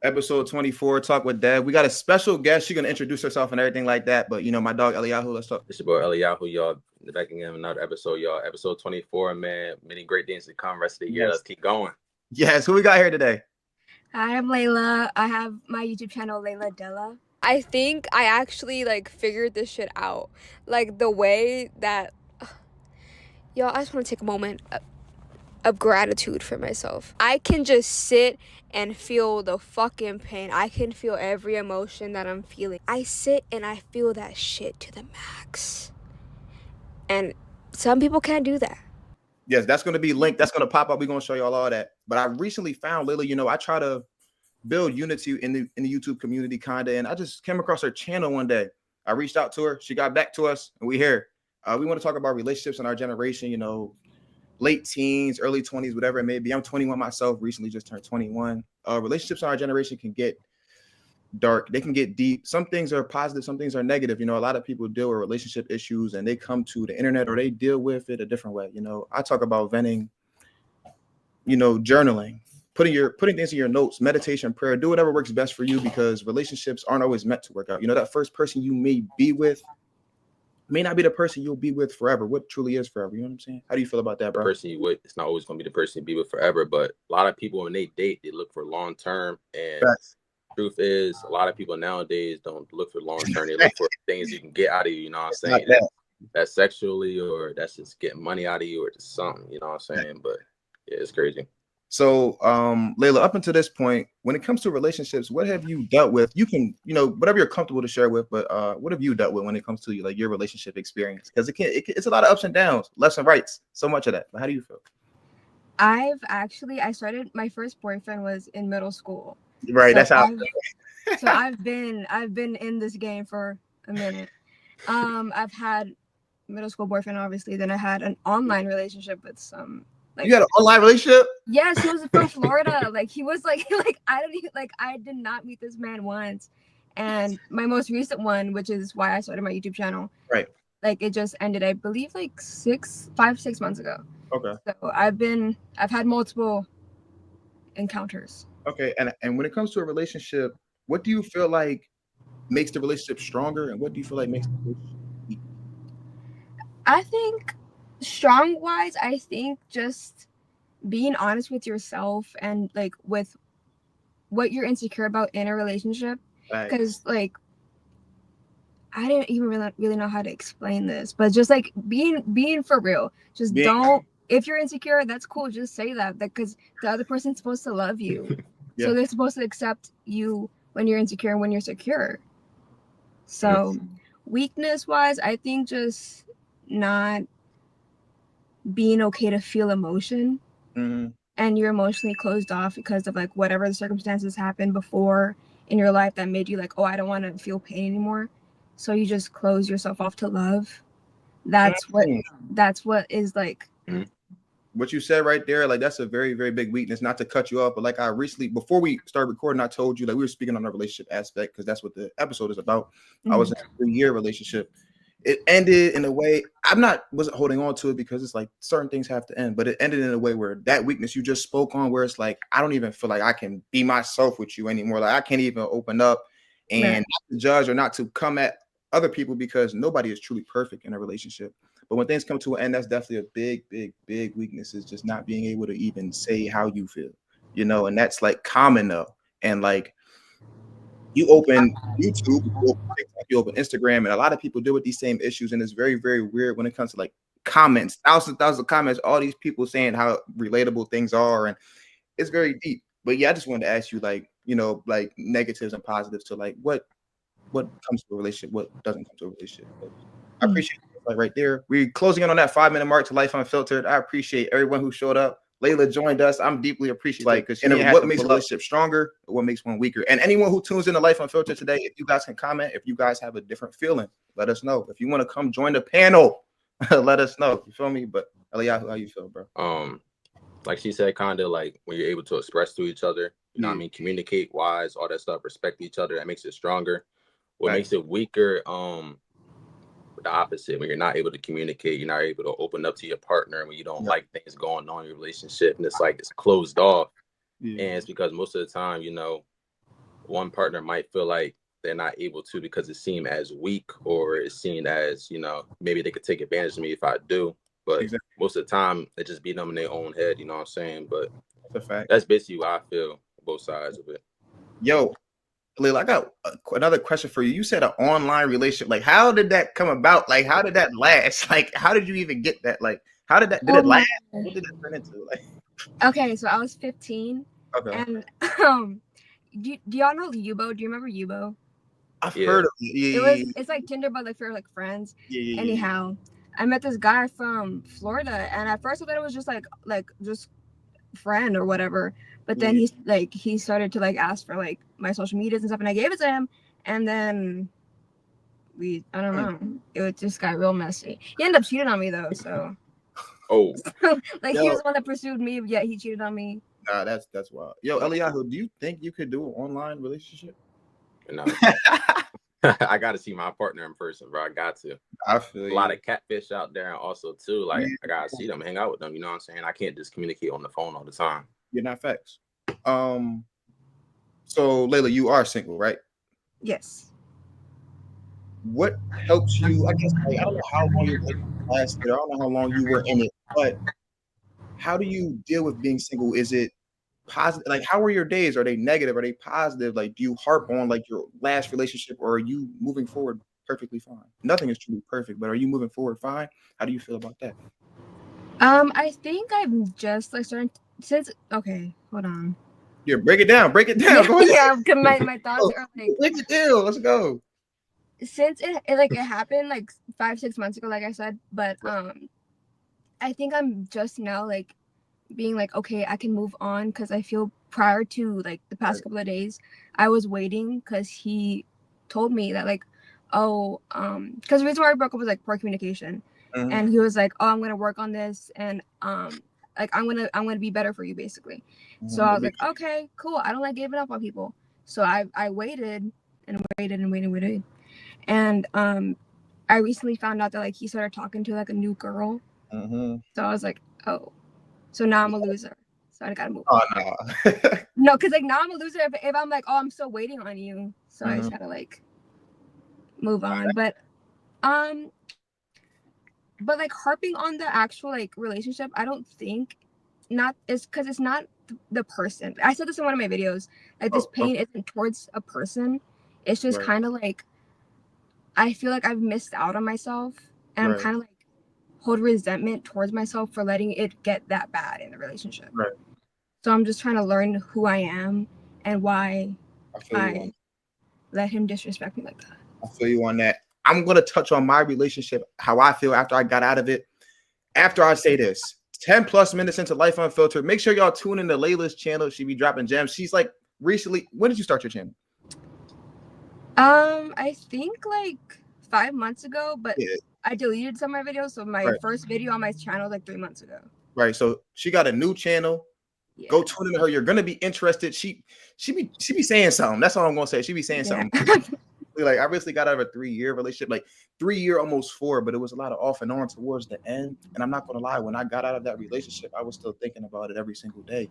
Episode 24, Talk with Dev. We got a special guest. She's gonna introduce herself and everything like that. But my dog Eliyahu, let's talk. It's your boy Eliyahu, y'all. Back again, another episode, y'all. Episode 24, man. Many great things to come rest of the year. Yes. Let's keep going. Yes, who we got here today? Hi, I'm Leila. I have my YouTube channel, Leila Della. I think I actually figured this shit out. The way that y'all, I just want to take a moment of gratitude for myself. I can just sit and feel the fucking pain. I can feel every emotion that I'm feeling. I sit and I feel that shit to the max. And some people can't do that. Yes, that's going to be linked. That's going to pop up. We're going to show y'all all that. But I recently found Leila, I try to build unity in the YouTube community kind of, and I just came across her channel one day. I reached out to her. She got back to us, and we here. We want to talk about relationships in our generation, late teens, early 20s, whatever it may be. I'm 21 myself, recently just turned 21. Relationships in our generation can get dark. They can get deep. Some things are positive, some things are negative. A lot of people deal with relationship issues and they come to the internet or they deal with it a different way. I talk about venting, journaling, putting things in your notes, meditation, prayer, do whatever works best for you, because relationships aren't always meant to work out. That first person you may be with may not be the person you'll be with forever. What truly is forever? You know what I'm saying? How do you feel about that, bro? The person you with, it's not always going to be the person you be with forever. But a lot of people, when they date, they look for long term. And truth is, a lot of people nowadays don't look for long term. They look for things you can get out of you. You know what I'm saying? That's sexually, or that's just getting money out of you, or just something. You know what I'm saying? But yeah, it's crazy. So, Leila, up until this point, when it comes to relationships, what have you dealt with? You can, whatever you're comfortable to share with, but what have you dealt with when it comes to your relationship experience? Because it's a lot of ups and downs, lefts and rights, so much of that. But how do you feel? I started, my first boyfriend was in middle school. Right, so that's how. So I've been in this game for a minute. I've had middle school boyfriend, obviously. Then I had an online relationship with some. You had an online relationship? Yes, he was from Florida. He was I did not meet this man once. And my most recent one, which is why I started my YouTube channel. Right. It just ended, I believe 6 months ago. Okay. So I've had multiple encounters. Okay. And when it comes to a relationship, what do you feel like makes the relationship stronger, and what do you feel like makes the relationship weak? I think strong wise, I think just being honest with yourself and with what you're insecure about in a relationship. Because I didn't even really know how to explain this, but just being for real. Just don't, if you're insecure, that's cool, just say that, because the other person's supposed to love you. Yeah. So they're supposed to accept you when you're insecure and when you're secure. So weakness wise, I think just not being okay to feel emotion. And you're emotionally closed off because of whatever the circumstances happened before in your life that made you I don't want to feel pain anymore. So you just close yourself off to love. That's what is what you said right there. That's a very, very big weakness. Not to cut you off, but I recently, before we started recording, I told you we were speaking on the relationship aspect, because that's what the episode is about. I was in a 3-year relationship. It ended in a way wasn't holding on to it, because it's certain things have to end, but it ended in a way where that weakness you just spoke on, where it's I don't even feel like I can be myself with you anymore. I can't even open up and not to judge or not to come at other people, because nobody is truly perfect in a relationship. But when things come to an end, that's definitely a big, big, big weakness, is just not being able to even say how you feel, and that's common though. And you open YouTube, you open TikTok, you open Instagram, and a lot of people deal with these same issues. And it's very, very weird when it comes to comments, thousands of comments, all these people saying how relatable things are. And it's very deep. But yeah, I just wanted to ask you, negatives and positives to what comes to a relationship, what doesn't come to a relationship. But I appreciate it right there. We're closing in on that 5-minute mark to Life Unfiltered. I appreciate everyone who showed up. Leila joined us. I'm deeply appreciative, because what makes a relationship stronger, or what makes one weaker. And anyone who tunes into Life Unfiltered today, if you guys can comment, if you guys have a different feeling, let us know. If you want to come join the panel, let us know. You feel me? But Eliyahu, how you feel, bro? Like she said, kind of when you're able to express to each other, you know what I mean, communicate wise, all that stuff, respect each other, that makes it stronger. What makes it weaker, the opposite, when you're not able to communicate, you're not able to open up to your partner, when you don't like things going on in your relationship, and it's it's closed off. And it's because most of the time, one partner might feel like they're not able to because it seemed as weak, or it's seen as, you know, maybe they could take advantage of me if I do. But Exactly. most of the time, it just be them in their own head, you know what I'm saying? But That's a fact. that's basically what I feel, both sides of it. Yo, Leila, I got another question for you. You said an online relationship. Like, how did that come about? Like, how did that last? Like, how did you even get that? Like, how did that? Did it last? What did it turn into? Like, Okay, so I was 15, okay, and do y'all know Yubo? Do you remember Yubo? I've Yeah. heard of it. It's like Tinder, but like for like friends. Yeah. Anyhow, I met this guy from Florida, and at first I thought it was just like just friend or whatever. But then he started to like ask for like my social medias and stuff, and I gave it to him, and then I don't know, it just got real messy. He ended up cheating on me though, so. Oh, Like he was the one that pursued me, yet he cheated on me. Nah, that's wild. Yo, Eliyahu, do you think you could do an online relationship? no. I got to see my partner in person, bro. I got to. I feel a lot of catfish out there, and also too, like I gotta see them, hang out with them. You know what I'm saying? I can't just communicate on the phone all the time. You're not facts. So Leila, you are single, right? Yes. What helps you? I guess like, I don't know how long you're lasted. I don't know how long you were in it, but how do you deal with being single? Is it positive? Like, how are your days? Are they negative? Are they positive? Like, do you harp on like your last relationship, or are you moving forward perfectly fine? Nothing is truly perfect, but are you moving forward fine? How do you feel about that? I think I'm just like starting since. Okay, hold on. Yeah, break it down. Break it down. Go ahead. Yeah, because my thoughts are like. Break it down. Let's go. Since it happened like 5-6 months ago, like I said, but I think I'm just now like being like, okay, I can move on, because I feel prior to like the past couple of days, I was waiting because he told me that like, because the reason why we broke up was like poor communication, and he was like, oh, I'm gonna work on this, and like I'm gonna be better for you basically. So I was like, okay, cool. I don't like giving up on people, so I waited and waited, and I recently found out that like he started talking to like a new girl. So I was like, oh. So now I'm a loser. So I gotta move on. Oh, no. No, because like now I'm a loser if I'm like, oh, I'm still waiting on you. So I just gotta like move on. But like harping on the actual like relationship, I don't think it's because it's not the person. I said this in one of my videos. Like this pain isn't towards a person. It's just kind of like I feel like I've missed out on myself, and I'm kind of like hold resentment towards myself for letting it get that bad in the relationship. Right. So I'm just trying to learn who I am and why I let him disrespect me like that. I feel you on that. I'm going to touch on my relationship, how I feel after I got out of it. After I say this, 10 plus minutes into Life Unfiltered, make sure y'all tune into Leila's channel. She be dropping gems. She's like recently, when did you start your channel? I think like 5 months ago, but I deleted some of my videos. So my first video on my channel like 3 months ago. Right. So she got a new channel. Yeah. Go tune into her. You're gonna be interested. She be saying something. That's all I'm gonna say. She be saying something. Like I recently got out of a 3-year relationship, like 3-year, almost 4, but it was a lot of off and on towards the end. And I'm not gonna lie, when I got out of that relationship, I was still thinking about it every single day.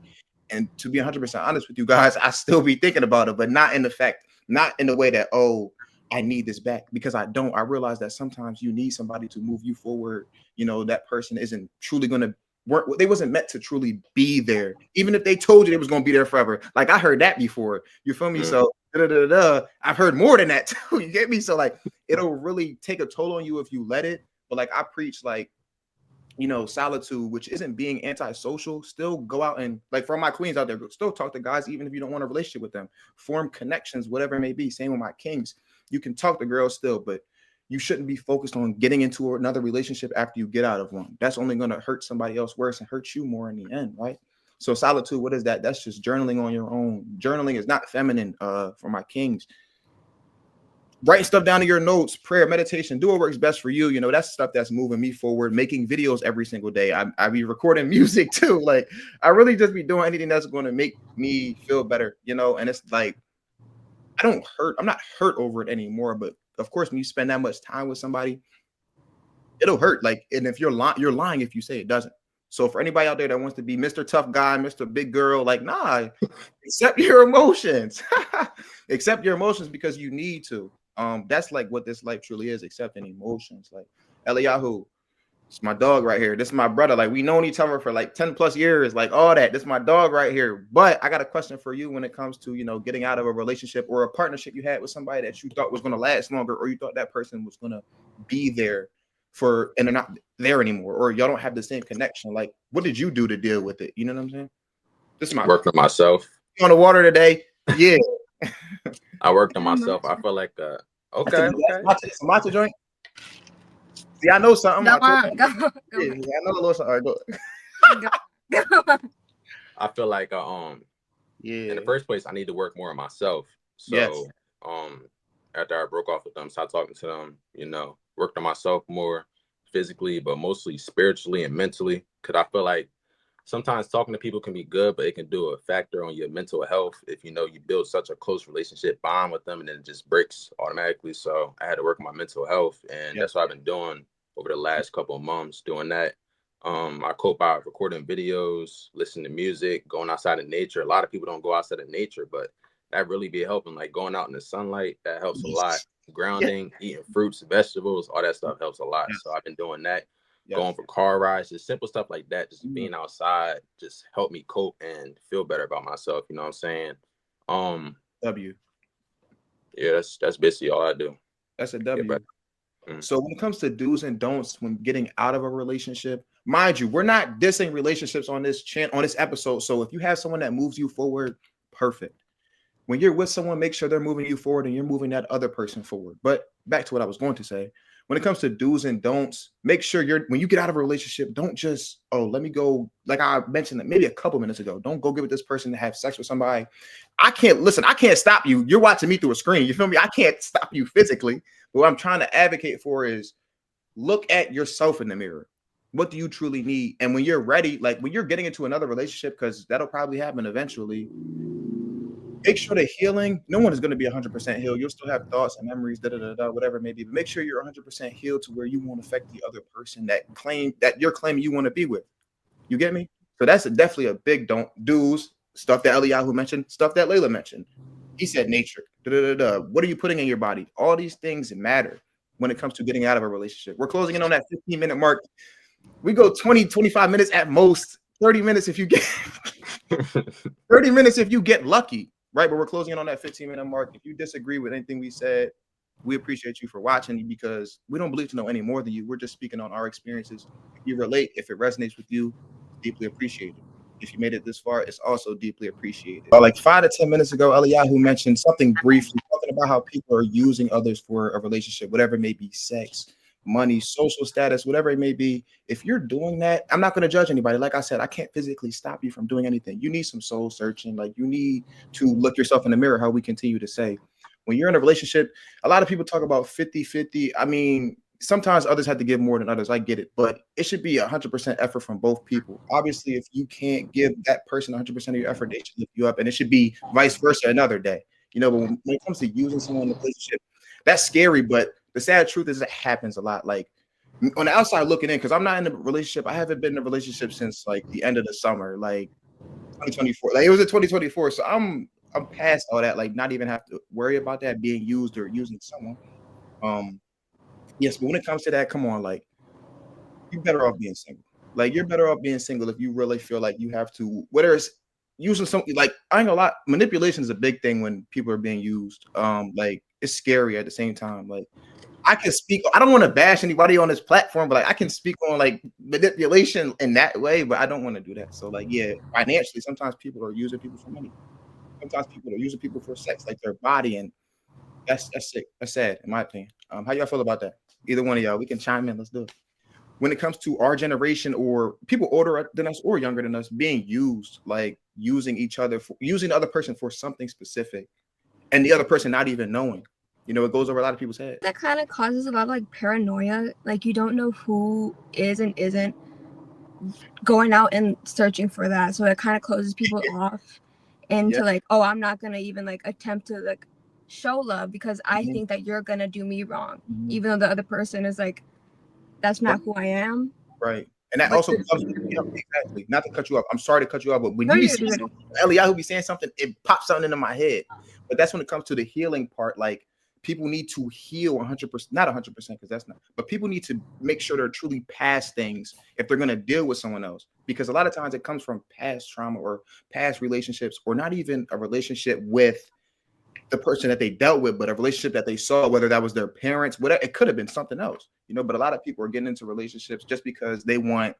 And to be 100% honest with you guys, I still be thinking about it, but not in the way that, oh, I need this back, because I don't. I realize that sometimes you need somebody to move you forward. You know, that person isn't truly gonna work. They wasn't meant to truly be there, even if they told you they was gonna be there forever. Like I heard that before. You feel me? So I've heard more than that too. You get me? So like it'll really take a toll on you if you let it. But like I preach, like, you know, solitude, which isn't being antisocial. Still go out and, like, for my queens out there, still talk to guys, even if you don't want a relationship with them. Form connections, whatever it may be. Same with my kings. You can talk to girls still, but you shouldn't be focused on getting into another relationship after you get out of one. That's only going to hurt somebody else worse and hurt you more in the end, right? So solitude, what is that? That's just journaling on your own. Journaling is not feminine for my kings. Writing stuff down in your notes, prayer, meditation, do what works best for you. You know, that's stuff that's moving me forward. Making videos every single day. I be recording music too. Like I really just be doing anything that's going to make me feel better, you know. And it's like I'm not hurt over it anymore. But of course, when you spend that much time with somebody, it'll hurt. Like, and if you're lying if you say it doesn't. So for anybody out there that wants to be Mr. Tough Guy, Mr. Big Girl, like, nah, accept your emotions. Accept your emotions because you need to. That's like what this life truly is, accepting emotions. Like Eliyahu, it's my dog right here. This is my brother. Like, we known each other for like 10 plus years, like all that. This is my dog right here. But I got a question for you when it comes to, you know, getting out of a relationship or a partnership you had with somebody that you thought was going to last longer, or you thought that person was going to be there for, and they're not there anymore, or y'all don't have the same connection. Like, what did you do to deal with it? You know what I'm saying? This is my worked on myself. You on the water today. Yeah. I worked on myself. I feel like okay. It's a matcha joint. See, I know something. Go I on, go. yeah, I know a little something. All right, Go. I feel like yeah. in the first place, I need to work more on myself. So Yes. After I broke off with them, started talking to them, you know, worked on myself more physically, but mostly spiritually and mentally. Because I feel like sometimes talking to people can be good, but it can do a factor on your mental health if you know you build such a close relationship bond with them and then it just breaks automatically. So I had to work on my mental health, and that's what I've been doing over the last couple of months, doing that. I cope by recording videos, listening to music, going outside in nature. A lot of people don't go outside in nature, but that really be helping. Like going out in the sunlight, that helps a lot. Grounding, eating fruits, vegetables, all that stuff helps a lot. So I've been doing that. Going for car rides, just simple stuff like that. Just being outside just help me cope and feel better about myself. You know what I'm saying? Yeah, that's basically all I do. That's a W. So when it comes to do's and don'ts when getting out of a relationship, mind you, we're not dissing relationships on this channel, on this episode. So if you have someone that moves you forward, perfect. When you're with someone, make sure they're moving you forward and you're moving that other person forward. But back to what I was going to say. When it comes to do's and don'ts, make sure when you get out of a relationship, don't just, let me go, like I mentioned maybe a couple minutes ago, don't go get with this person to have sex with somebody. I can't stop you. You're watching me through a screen. You feel me? I can't stop you physically. But what I'm trying to advocate for is look at yourself in the mirror. What do you truly need? And when you're ready, like when you're getting into another relationship, because that'll probably happen eventually, make sure the healing, no one is going to be 100% healed. You'll still have thoughts and memories, whatever it may be. But make sure you're 100% healed to where you won't affect the other person that you're claiming you want to be with. You get me? So that's definitely a big do's. Stuff that Eliyahu mentioned, stuff that Leila mentioned. He said nature. What are you putting in your body? All these things matter when it comes to getting out of a relationship. We're closing in on that 15-minute mark. We go 20, 25 minutes at most. 30 minutes if you get 30 minutes if you get lucky. Right, but we're closing in on that 15-minute mark. If you disagree with anything we said, we appreciate you for watching because we don't believe to know any more than you. We're just speaking on our experiences. If you relate, if it resonates with you, deeply appreciated. If you made it this far, it's also deeply appreciated. Like 5 to 10 minutes ago, Eliyahu mentioned something briefly, talking about how people are using others for a relationship, whatever it may be, sex, money, social status, whatever it may be. If you're doing that, I'm not going to judge anybody. Like I said, I can't physically stop you from doing anything. You need some soul searching. Like you need to look yourself in the mirror, how we continue to say. When you're in a relationship, a lot of people talk about 50-50. I mean, sometimes others have to give more than others. I get it, but it should be 100% effort from both people. Obviously, if you can't give that person 100% of your effort, they should lift you up, and it should be vice versa another day. You know, but when it comes to using someone in a relationship, that's scary, but the sad truth is it happens a lot. Like on the outside looking in, because I'm not in a relationship. I haven't been in a relationship since like the end of the summer, like 2024. Like it was in 2024. So I'm past all that. Like not even have to worry about that being used or using someone. Yes, but when it comes to that, come on, like you're better off being single. Like you're better off being single if you really feel like you have to, whether it's using something like I ain't gonna lie, manipulation is a big thing when people are being used. Like it's scary at the same time. Like I can speak. I don't want to bash anybody on this platform, but like I can speak on like manipulation in that way, but I don't want to do that. So like, yeah, financially, sometimes people are using people for money. Sometimes people are using people for sex, like their body, and that's sick. That's sad, in my opinion. How y'all feel about that? Either one of y'all, we can chime in. Let's do it. When it comes to our generation or people older than us or younger than us being used, like using each other, using the other person for something specific, and the other person not even knowing. You know, it goes over a lot of people's heads. That kind of causes a lot of like paranoia. Like you don't know who is and isn't going out and searching for that. So it kind of closes people off into like, oh, I'm not going to even like attempt to like show love because I think that you're going to do me wrong. Even though the other person is like, that's not who I am. Right. And that also comes, exactly. Not to cut you off. I'm sorry to cut you off, but when you see Eliyahu be saying something, it pops something into my head. But that's when it comes to the healing part. Like people need to heal 100%, not 100%, because that's not. But people need to make sure they're truly past things if they're gonna deal with someone else, because a lot of times it comes from past trauma or past relationships, or not even a relationship with the person that they dealt with, but a relationship that they saw, whether that was their parents, whatever, it could have been something else, you know. But a lot of people are getting into relationships just because they want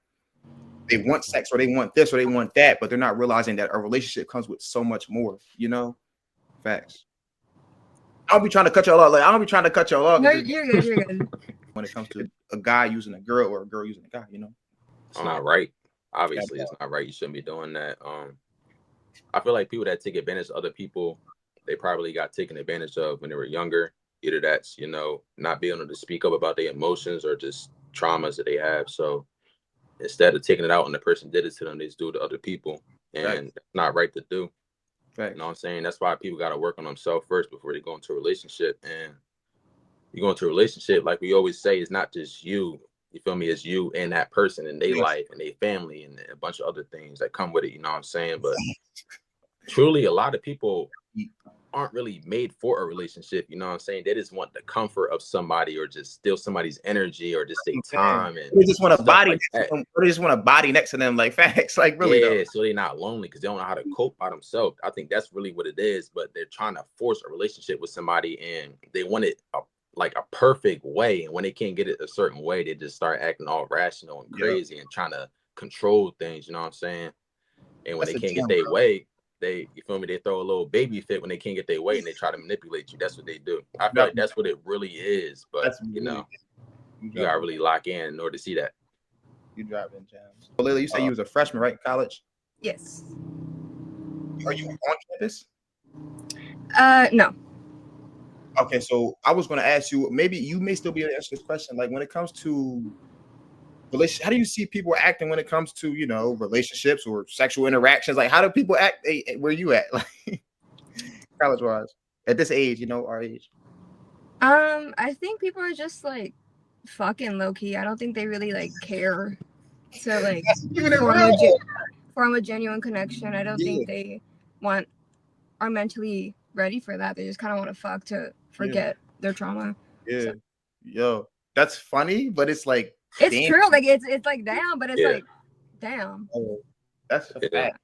sex, or they want this, or they want that, but they're not realizing that a relationship comes with so much more, you know. Facts. I'll be trying to cut y'all off. Like, I don't be trying to cut y'all off. No, you're good. You're good. When it comes to a guy using a girl or a girl using a guy, you know, it's not right. Obviously, it's not right. You shouldn't be doing that. I feel like people that take advantage of other people, they probably got taken advantage of when they were younger. Either that's, you know, not being able to speak up about their emotions or just traumas that they have. So instead of taking it out on the person did it to them, they just do it to other people. And that's not right to do. Right. You know what I'm saying? That's why people got to work on themselves first before they go into a relationship. And you go into a relationship, like we always say, it's not just you. You feel me? It's you and that person and their life and their family and a bunch of other things that come with it. You know what I'm saying? But truly, a lot of people aren't really made for a relationship. You know what I'm saying? They just want the comfort of somebody, or just steal somebody's energy, or just their time. And they just want a body. Like they just want a body next to them. Like facts. Like really. Yeah. So they're not lonely because they don't know how to cope by themselves. I think that's really what it is. But they're trying to force a relationship with somebody, and they want it like a perfect way. And when they can't get it a certain way, they just start acting all rational and crazy and trying to control things. You know what I'm saying? And when they can't get their way, you feel me? They throw a little baby fit when they can't get their way, and they try to manipulate you. That's what they do. I feel like that's what it really is. But you know, you gotta really lock in order to see that. You driving jams. So Leila, you say you was a freshman, right, in college? Yes. Are you on campus? No. Okay, so I was going to ask you, maybe you may still be able to answer this question. Like when it comes to relationships, how do you see people acting when it comes to, you know, relationships or sexual interactions? Like how do people act? Where you at? Like college wise, at this age, you know, our age. I think people are just like fucking low key. I don't think they really like care to like form a genuine connection. I don't think they are mentally ready for that. They just kind of want to fuck to forget their trauma. Yeah. So. Yo, that's funny, but it's like it's true. Like it's like damn, but it's like damn. Oh, that's a fact.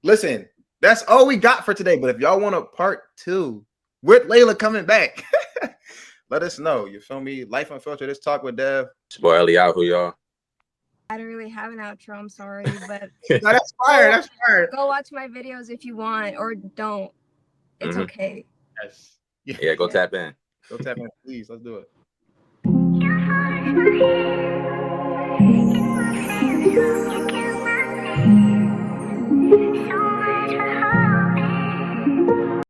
Listen, that's all we got for today. But if y'all want a part 2 with Leila coming back, let us know. You feel me? Life Unfiltered. Let's talk with Dev. Boy, Eliyahu, y'all. I don't really have an outro. I'm sorry, but no, that's fire. That's fire. Go watch my videos if you want, or don't. It's okay. Yes. Yeah, go tap in. Go tap in, please. Let's do it.